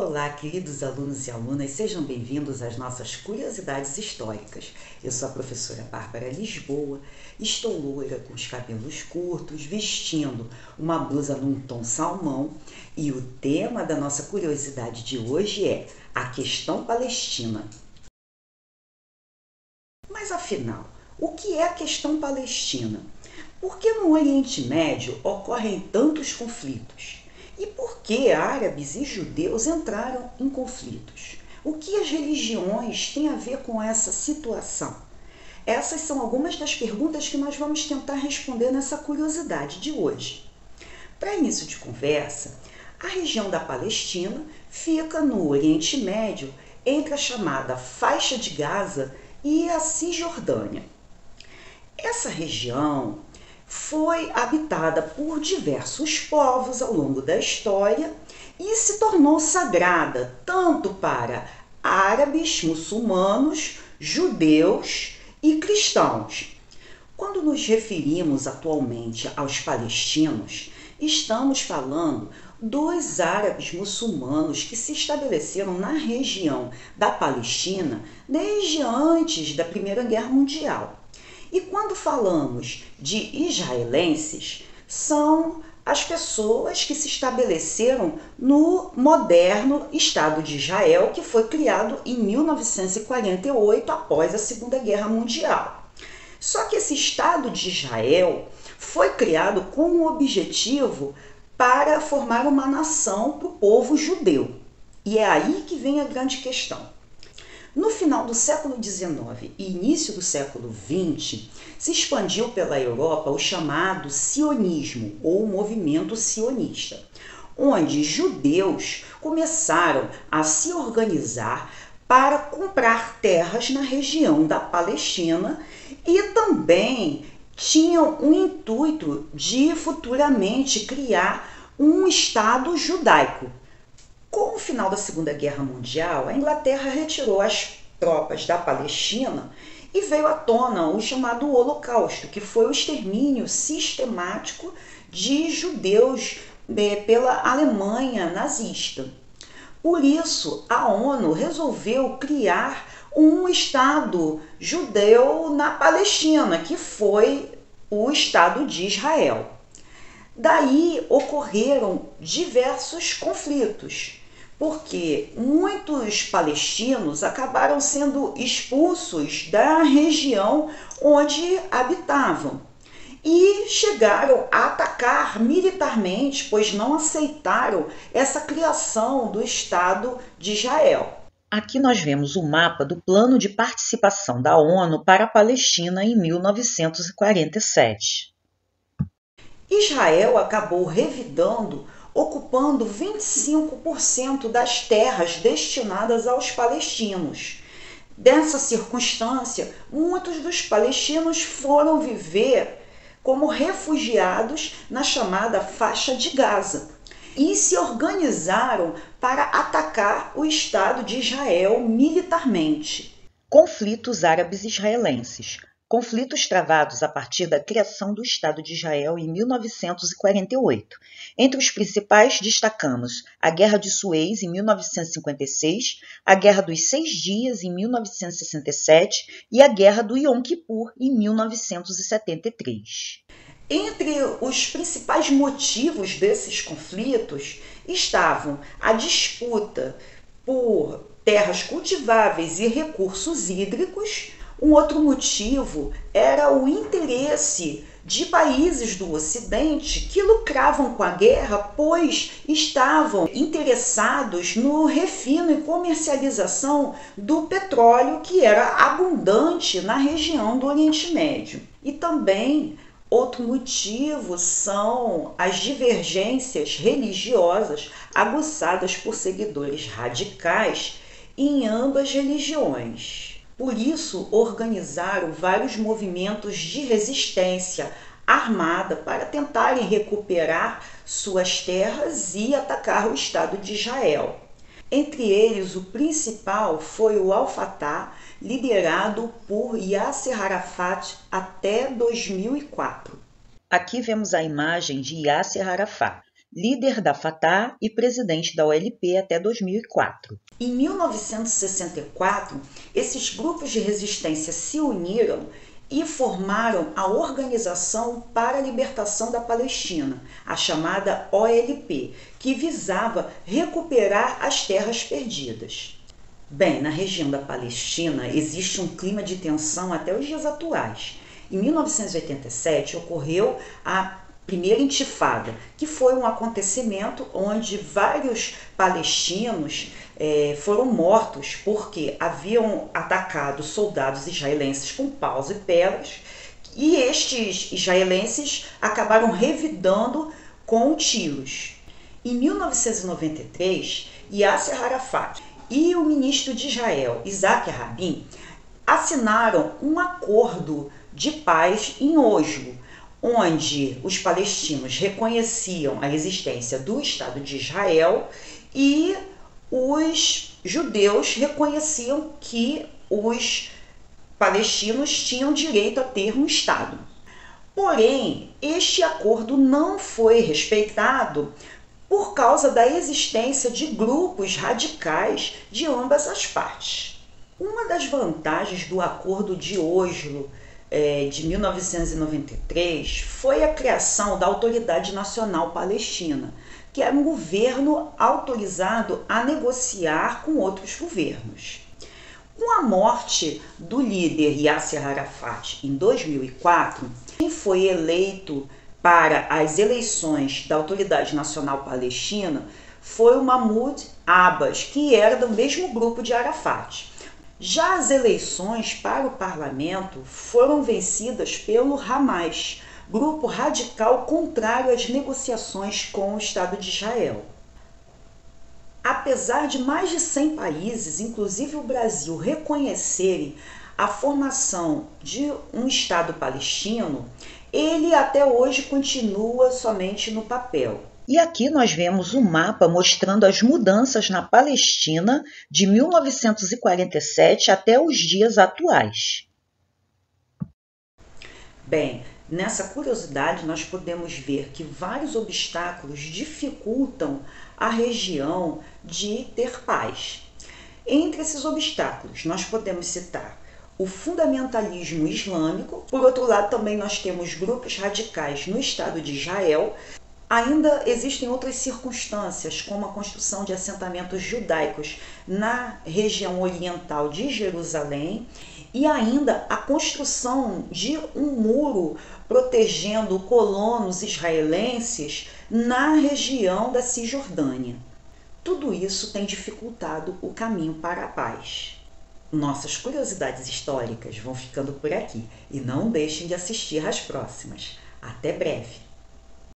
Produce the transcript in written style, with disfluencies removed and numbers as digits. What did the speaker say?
Olá, queridos alunos e alunas, sejam bem-vindos às nossas curiosidades históricas. Eu sou a professora Bárbara Lisboa, estou loira com os cabelos curtos, vestindo uma blusa num tom salmão e o tema da nossa curiosidade de hoje é a questão palestina. Mas afinal, o que é a questão palestina? Por que no Oriente Médio ocorrem tantos conflitos? E por que árabes e judeus entraram em conflitos? O que as religiões têm a ver com essa situação? Essas são algumas das perguntas que nós vamos tentar responder nessa curiosidade de hoje. Para início de conversa, a região da Palestina fica no Oriente Médio, entre a chamada Faixa de Gaza e a Cisjordânia. Essa região foi habitada por diversos povos ao longo da história e se tornou sagrada tanto para árabes, muçulmanos, judeus e cristãos. Quando nos referimos atualmente aos palestinos, estamos falando dos árabes muçulmanos que se estabeleceram na região da Palestina desde antes da Primeira Guerra Mundial. E quando falamos de israelenses, são as pessoas que se estabeleceram no moderno Estado de Israel, que foi criado em 1948, após a Segunda Guerra Mundial. Só que esse Estado de Israel foi criado com o objetivo para formar uma nação para o povo judeu. E é aí que vem a grande questão. No final do século XIX e início do século XX, se expandiu pela Europa o chamado sionismo, ou movimento sionista, onde judeus começaram a se organizar para comprar terras na região da Palestina e também tinham o intuito de futuramente criar um Estado judaico. Com o final da Segunda Guerra Mundial, a Inglaterra retirou as tropas da Palestina e veio à tona o chamado Holocausto, que foi o extermínio sistemático de judeus pela Alemanha nazista. Por isso, a ONU resolveu criar um Estado judeu na Palestina, que foi o Estado de Israel. Daí ocorreram diversos conflitos, porque muitos palestinos acabaram sendo expulsos da região onde habitavam e chegaram a atacar militarmente, pois não aceitaram essa criação do Estado de Israel. Aqui nós vemos o mapa do plano de participação da ONU para a Palestina em 1947. Israel acabou revidando, ocupando 25% das terras destinadas aos palestinos. Dessa circunstância, muitos dos palestinos foram viver como refugiados na chamada Faixa de Gaza e se organizaram para atacar o Estado de Israel militarmente. Conflitos árabes israelenses. Conflitos travados a partir da criação do Estado de Israel em 1948. Entre os principais destacamos a Guerra de Suez em 1956, a Guerra dos 6 Dias em 1967 e a Guerra do Yom Kippur em 1973. Entre os principais motivos desses conflitos estavam a disputa por terras cultiváveis e recursos hídricos. Um outro motivo era o interesse de países do Ocidente que lucravam com a guerra, pois estavam interessados no refino e comercialização do petróleo que era abundante na região do Oriente Médio. E também outro motivo são as divergências religiosas aguçadas por seguidores radicais em ambas religiões. Por isso, organizaram vários movimentos de resistência armada para tentarem recuperar suas terras e atacar o Estado de Israel. Entre eles, o principal foi o Al-Fatah, liderado por Yasser Arafat até 2004. Aqui vemos a imagem de Yasser Arafat. líder da Fatah e presidente da OLP até 2004. Em 1964, esses grupos de resistência se uniram e formaram a Organização para a Libertação da Palestina, a chamada OLP, que visava recuperar as terras perdidas. Bem, na região da Palestina existe um clima de tensão até os dias atuais. Em 1987 ocorreu a primeira intifada, que foi um acontecimento onde vários palestinos foram mortos porque haviam atacado soldados israelenses com paus e pedras, e estes israelenses acabaram revidando com tiros. Em 1993, Yasser Arafat e o ministro de Israel, Isaac Rabin, assinaram um acordo de paz em Oslo, onde os palestinos reconheciam a existência do Estado de Israel e os judeus reconheciam que os palestinos tinham direito a ter um Estado. Porém, este acordo não foi respeitado por causa da existência de grupos radicais de ambas as partes. Uma das vantagens do Acordo de Oslo de 1993 foi a criação da Autoridade Nacional Palestina, que era um governo autorizado a negociar com outros governos. Com a morte do líder Yasser Arafat em 2004, quem foi eleito para as eleições da Autoridade Nacional Palestina foi o Mahmoud Abbas, que era do mesmo grupo de Arafat. Já as eleições para o parlamento foram vencidas pelo Hamas, grupo radical contrário às negociações com o Estado de Israel. Apesar de mais de 100 países, inclusive o Brasil, reconhecerem a formação de um Estado palestino, ele até hoje continua somente no papel. E aqui nós vemos um mapa mostrando as mudanças na Palestina de 1947 até os dias atuais. Bem, nessa curiosidade nós podemos ver que vários obstáculos dificultam a região de ter paz. Entre esses obstáculos nós podemos citar o fundamentalismo islâmico. Por outro lado, também nós temos grupos radicais no Estado de Israel. Ainda existem outras circunstâncias, como a construção de assentamentos judaicos na região oriental de Jerusalém e ainda a construção de um muro protegendo colonos israelenses na região da Cisjordânia. Tudo isso tem dificultado o caminho para a paz. Nossas curiosidades históricas vão ficando por aqui e não deixem de assistir às próximas. Até breve!